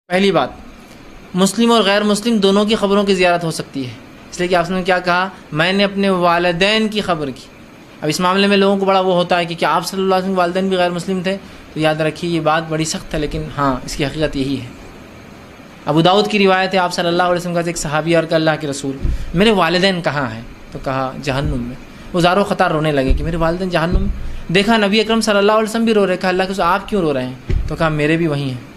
پہلی بات، مسلم اور غیر مسلم دونوں کی خبروں کی زیارت ہو سکتی ہے، اس لیے کہ آپ نے کیا کہا، میں نے اپنے والدین کی خبر کی۔ اب اس معاملے میں لوگوں کو بڑا وہ ہوتا ہے کہ کیا آپ صلی اللہ علیہ وسلم کے والدین بھی غیر مسلم تھے؟ تو یاد رکھیے یہ بات بڑی سخت ہے، لیکن ہاں اس کی حقیقت یہی ہے۔ ابو داؤد کی روایت ہے، آپ صلی اللہ علیہ وسلم کا ایک صحابی اور کہ اللہ کے رسول میرے والدین کہاں ہیں؟ تو کہا جہنم میں۔ وہ زار و خطار رونے لگے کہ میرے والدین جہنم میں۔ دیکھا نبی اکرم صلی اللہ علیہ وسلم بھی رو رہے، کہا اللہ کے رسول آپ کیوں رو رہے ہیں؟ تو کہا میرے بھی وہی ہیں۔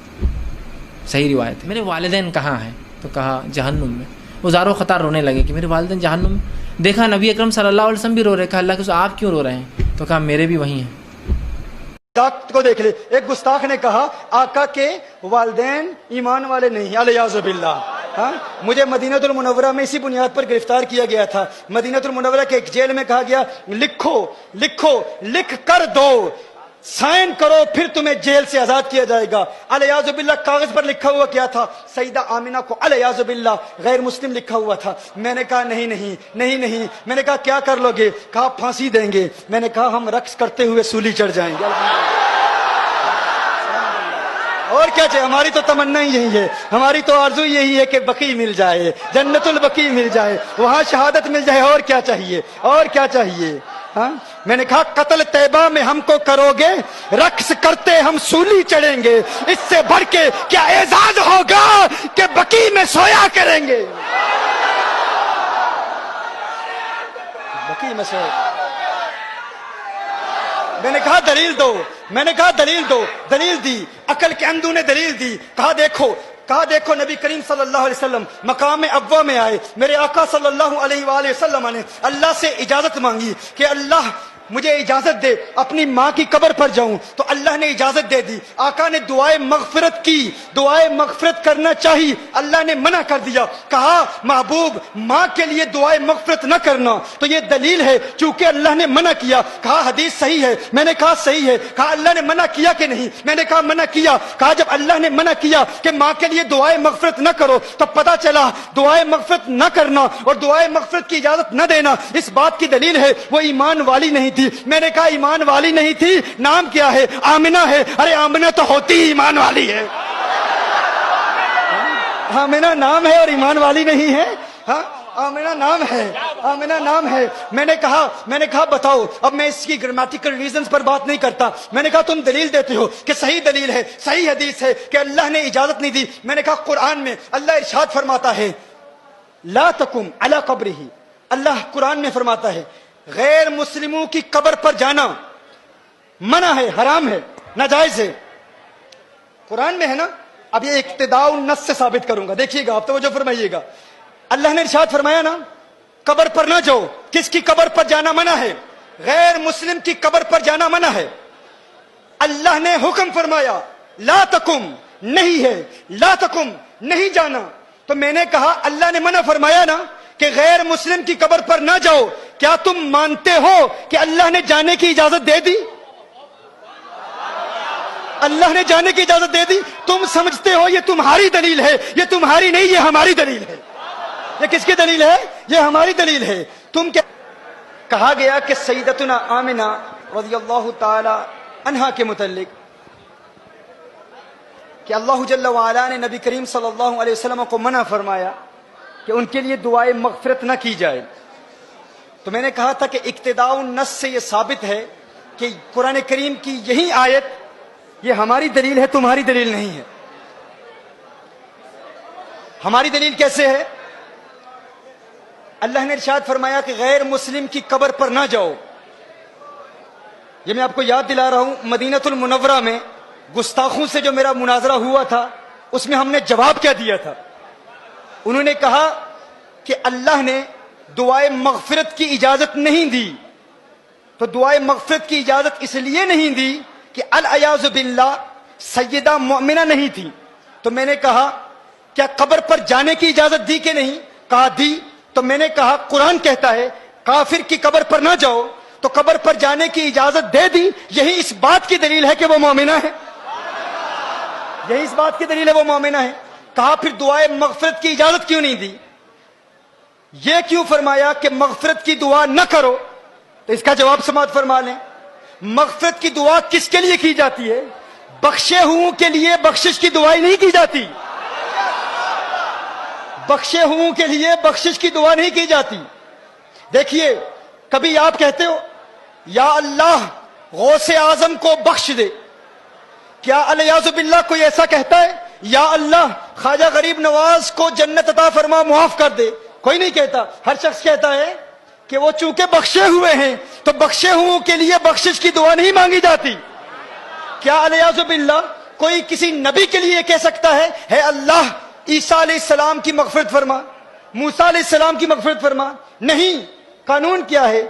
صحیح روایت ہے، میرے والدین کہاں ہیں؟ تو کہا جہنم میں۔ وہ زار و خطار رونے لگے کہ میرے والدین جہنم میں۔ دیکھا نبی اکرم صلی اللہ علیہ وسلم بھی رو رہے، کہا اللہ کے رسول آپ کیوں رو رہے ہیں؟ تو کہا میرے بھی وہی ہیں۔ گستاخ کو دیکھ لے، ایک گستاخ نے کہا آقا کے والدین ایمان والے نہیں، الیاذ باللہ۔ ہاں، مجھے مدینہ المنورہ میں اسی بنیاد پر گرفتار کیا گیا تھا۔ مدینہ المنورہ کے ایک جیل میں کہا گیا لکھو لکھو لکھ کر دو، سائن کرو، پھر تمہیں جیل سے آزاد کیا جائے گا۔ الیاذ باللہ کاغذ پر لکھا ہوا کیا تھا؟ سیدہ آمنہ کو الیاذ باللہ غیر مسلم لکھا ہوا تھا۔ میں نے کہا نہیں نہیں نہیں نہیں، میں نے کہا کیا کر لو گے؟ کہا پھانسی دیں گے۔ میں نے کہا ہم رقص کرتے ہوئے سولی چڑھ جائیں گے۔ اور کیا چاہیے؟ ہماری تو تمنا ہی یہی ہے، ہماری تو آرزو یہی ہے کہ بقی مل جائے، جنت البقی مل جائے، وہاں شہادت مل جائے۔ اور کیا چاہیے؟ اور کیا چاہیے؟ ہاں، میں نے کہا قتل طیبہ میں ہم کو کرو گے، رقص کرتے ہم سولی چڑھیں گے، اس سے بڑھ کے کیا اعزاز ہوگا کہ بقی میں سویا کریں گے۔ بقی میں سویا۔ میں نے کہا دلیل دو، میں نے کہا دلیل دو، دلیل دی، عقل کے اندھو نے دلیل دی۔ کہا دیکھو نبی کریم صلی اللہ علیہ وسلم مقام ابوا میں آئے، میرے آقا صلی اللہ علیہ وآلہ وسلم نے اللہ سے اجازت مانگی کہ اللہ مجھے اجازت دے اپنی ماں کی قبر پر جاؤں، تو اللہ نے اجازت دے دی۔ آقا نے دعائے مغفرت کی، دعائے مغفرت کرنا چاہی، اللہ نے منع کر دیا۔ کہا محبوب ماں کے لیے دعائے مغفرت نہ کرنا، تو یہ دلیل ہے چونکہ اللہ نے منع کیا۔ کہا حدیث صحیح ہے، میں نے کہا صحیح ہے۔ کہا اللہ نے منع کیا کہ نہیں؟ میں نے کہا منع کیا۔ کہا جب اللہ نے منع کیا کہ ماں کے لیے دعائے مغفرت نہ کرو، تو پتہ چلا دعائے مغفرت نہ کرنا اور دعائے مغفرت کی اجازت نہ دینا اس بات کی دلیل ہے وہ ایمان والی نہیں تھی۔ میں نے کہا ایمان والی نہیں تھی، نام کیا ہے؟ آمنہ ہے۔ ارے آمنہ تو ہوتی ہی ایمان والی ہے۔ آمنہ نام ہے اور ایمان والی نہیں ہے؟ ہاں، آمنہ نام ہے، آمنہ نام ہے۔ میں نے کہا بتاؤ۔ اب میں اس کی گرامیٹیکل ریزنز پر بات نہیں کرتا، میں نے کہا تم دلیل دیتے ہو کہ صحیح دلیل ہے، صحیح حدیث ہے کہ اللہ نے اجازت نہیں دی۔ میں نے کہا قرآن میں اللہ ارشاد فرماتا ہے لا تقم علی قبرہ، اللہ قرآن میں فرماتا ہے غیر مسلموں کی قبر پر جانا منع ہے، حرام ہے، ناجائز ہے۔ قرآن میں ہے نا؟ اب یہ اقتداء النص سے ثابت کروں گا، دیکھیے گا، آپ توجہ فرمائیے گا۔ اللہ نے ارشاد فرمایا نا قبر پر نہ جاؤ، کس کی قبر پر جانا منع ہے؟ غیر مسلم کی قبر پر جانا منع ہے۔ اللہ نے حکم فرمایا لا تقم، نہیں ہے، لا تقم نہیں جانا۔ تو میں نے کہا اللہ نے منع فرمایا نا کہ غیر مسلم کی قبر پر نہ جاؤ، کیا تم مانتے ہو کہ اللہ نے جانے کی اجازت دے دی؟ اللہ نے جانے کی اجازت دے دی۔ تم سمجھتے ہو یہ تمہاری دلیل ہے، یہ تمہاری نہیں، یہ ہماری دلیل ہے۔ یہ کس کی دلیل ہے؟ یہ ہماری دلیل ہے۔ تم کیا کہا گیا کہ سیدتنا آمنہ رضی اللہ تعالی عنہا کے متعلق کہ اللہ جل وعلا نے نبی کریم صلی اللہ علیہ وسلم کو منع فرمایا کہ ان کے لیے دعائے مغفرت نہ کی جائے۔ تو میں نے کہا تھا کہ اقتداء النص سے یہ ثابت ہے کہ قرآن کریم کی یہی آیت یہ ہماری دلیل ہے، تمہاری دلیل نہیں ہے۔ ہماری دلیل کیسے ہے؟ اللہ نے ارشاد فرمایا کہ غیر مسلم کی قبر پر نہ جاؤ۔ یہ میں آپ کو یاد دلا رہا ہوں، مدینہ المنورہ میں گستاخوں سے جو میرا مناظرہ ہوا تھا اس میں ہم نے جواب کیا دیا تھا؟ انہوں نے کہا کہ اللہ نے دعائے مغفرت کی اجازت نہیں دی۔ تو دعائے مغفرت کی اجازت اس لیے نہیں دی کہ الیاذ باللہ سیدہ مؤمنہ نہیں تھی۔ تو میں نے کہا کیا قبر پر جانے کی اجازت دی کہ نہیں؟ کہا دی۔ تو میں نے کہا قرآن کہتا ہے کافر کی قبر پر نہ جاؤ، تو قبر پر جانے کی اجازت دے دی، یہی اس بات کی دلیل ہے کہ وہ مومنہ ہے، یہی اس بات کی دلیل ہے وہ مومنہ ہے۔ کہا پھر دعائے مغفرت کی اجازت کیوں نہیں دی؟ یہ کیوں فرمایا کہ مغفرت کی دعا نہ کرو؟ تو اس کا جواب سماعت فرما لیں۔ مغفرت کی دعا کس کے لیے کی جاتی ہے؟ بخشے ہوں کے لیے بخشش کی دعائیں نہیں کی جاتی۔ بخشے ہوں کے لیے بخشش کی دعا نہیں کی جاتی. دیکھیے کبھی آپ کہتے ہو یا اللہ غوث اعظم کو بخش دے, کیا الیاذ باللہ کوئی ایسا کہتا ہے؟ یا اللہ خواجہ غریب نواز کو جنت عطا فرما, معاف کر دے. کوئی نہیں کہتا. ہر شخص کہتا ہے کہ وہ چونکہ بخشے ہوئے ہیں تو بخشے ہوں کے لیے بخشش کی دعا نہیں مانگی جاتی. کیا الیاذ باللہ کوئی کسی نبی کے لیے کہہ سکتا ہے اے اللہ عیسیٰ علیہ السلام کی مغفرت فرما, موسیٰ علیہ السلام کی مغفرت فرما؟ نہیں. قانون کیا ہے؟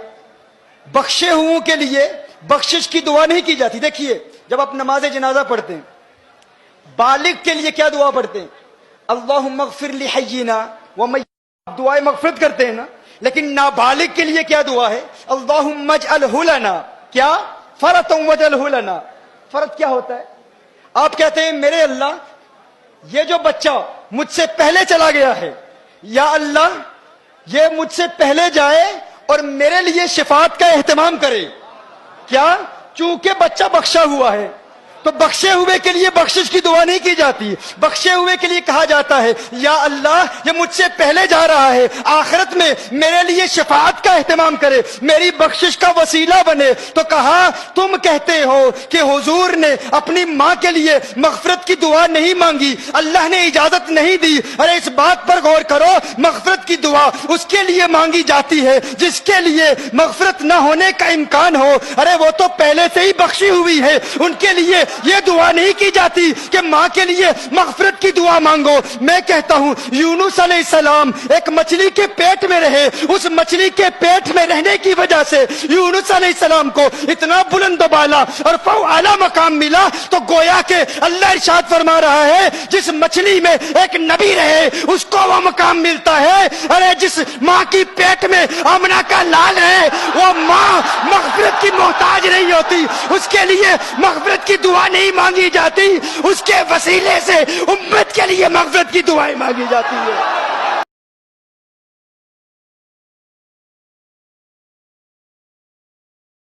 بخشے ہوں کے لیے بخشش کی دعا نہیں کی جاتی. دیکھیے جب آپ نماز جنازہ پڑھتے ہیں بالغ کے لیے کیا دعا پڑھتے ہیں؟ اللہم اغفر لحینا ومیتنا, دعائے مغفرت کرتے ہیں نا. لیکن نابالغ کے لیے کیا دعا ہے؟ اللہم اجعلہ لنا, کیا فرۃ واجعلہ لنا. فرض کیا ہوتا ہے؟ آپ کہتے ہیں میرے اللہ یہ جو بچہ مجھ سے پہلے چلا گیا ہے, یا اللہ یہ مجھ سے پہلے جائے اور میرے لیے شفاعت کا اہتمام کرے. کیا؟ چونکہ بچہ بخشا ہوا ہے تو بخشے ہوئے کے لیے بخشش کی دعا نہیں کی جاتی. بخشے ہوئے کے لیے کہا جاتا ہے یا اللہ یہ مجھ سے پہلے جا رہا ہے, آخرت میں میرے لیے شفاعت کا اہتمام کرے, میری بخشش کا وسیلہ بنے. تو کہا تم کہتے ہو کہ حضور نے اپنی ماں کے لیے مغفرت کی دعا نہیں مانگی, اللہ نے اجازت نہیں دی. ارے اس بات پر غور کرو, مغفرت کی دعا اس کے لیے مانگی جاتی ہے جس کے لیے مغفرت نہ ہونے کا امکان ہو. ارے وہ تو پہلے سے ہی بخشی ہوئی ہے, ان کے لیے یہ دعا نہیں کی جاتی کہ ماں کے لیے مغفرت کی دعا مانگو. میں کہتا ہوں یونس علیہ السلام ایک مچھلی کے پیٹ میں رہے, اس مچھلی کے پیٹ میں رہنے کی وجہ سے یونس علیہ السلام کو اتنا بلند و بالا اور اعلیٰ مقام ملا. تو گویا کہ اللہ ارشاد فرما رہا ہے جس مچھلی میں ایک نبی رہے اس کو وہ مقام ملتا ہے. ارے جس ماں کی پیٹ میں آمنہ کا لال ہے وہ ماں مغفرت کی محتاج نہیں ہوتی, اس کے لیے مغفرت کی دعا نہیں مانگی جاتی, اس کے وسیلے سے امت کے لیے مغفرت کی دعائیں مانگی جاتی ہے.